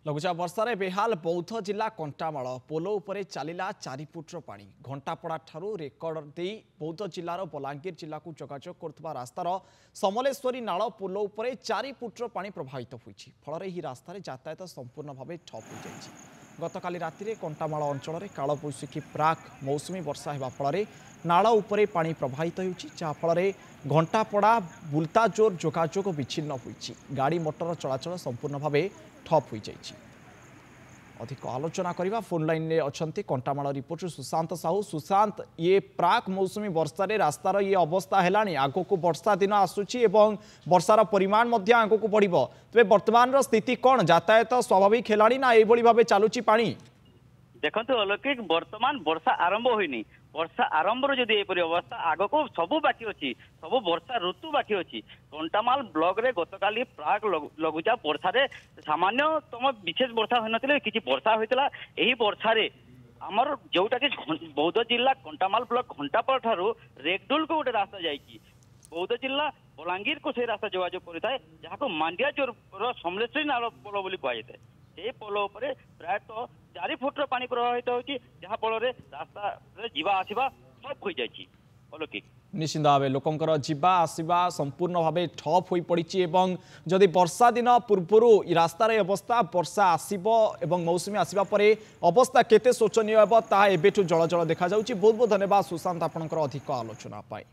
लघुचाप वर्षार बेहाल बौद्ध जिला कंटामाल पोल उपरे चलिला 4 फुट्र पानी घंटापड़ा ठारू रेकर्ड दे बौद्ध जिलार बलांगीर जिला को जोगाजोग करथुवा रास्तार समलेश्वरी नाल पोल उपरे 4 फुट्र पानी प्रभावित होईछि फल रे ही रास्तार यातायात संपूर्ण भाव ठप हो जाइछि। गतकाली राति कंटामाल अंचल में कालबैशाखी प्राक मौसुमी वर्षा हेबा फल नाल उपरे पानी प्रभावित होईछि जहा फल घंटापड़ा बुलताजोर जोगाजोग विच्छिन्न होईछि। गाड़ी मोटर चलाचल संपूर्ण भाव ठप हो जाइछि। अधिक आलोचना करवा फोन लाइन में अच्छा कंटामाल रिपोर्टर सुशांत साहू। सुशांत, ये प्राक मौसुमी वर्षा रे रास्तार ये अवस्था है आग को वर्षा दिन आसूची एवं वर्षार परिमाण आग को बढ़ तेज वर्तमान स्थिति कौन यातायात स्वाभाविक है ना ये भाव चलुची पानी? देखो अलौकिक वर्तमान वर्षा आरंभ होनी वर्षा आरंभ जदि एपरी अवस्था आग को सबू बाकी अच्छी सब वर्षा ऋतु बाकी अच्छी। कंटामाल ब्लॉक रे गतकाली प्राक लघुचाप वर्षा रे सामान्यतम विशेष वर्षा होना किसी वर्षा होता यही वर्षा रे आमर जोटा कि बौद्ध जिला कंटामाल ब्लॉक घंटापड़ ठारू रेकडुल को गोटे रास्ता जाइए बौद्ध जिला बलांगीर को से रास्ता जोगाजोग करता है जहाँ को मांडिया चोर समलेश्वरी नाल पोल बोली कहुए से पोल उपर प्रायतः 4 फुट्र पानी प्रभावित होती जहाँ फल रास्ता जीवा आसवा ठप हो जाए। अलौकिक निश्चित भाव लोकंर जीवा आसवा संपूर्ण भाव ठप हो पड़ी जदि वर्षा दिन पूर्वर रास्तार अवस्था वर्षा आसब मौसुमी आसवा पर अवस्था केते शोचनीय हे ताहा एबेठु जल जल देखा जाउछि। बहुत बहुत धन्यवाद सुशांत आपनकर अधिक आलोचना पाए।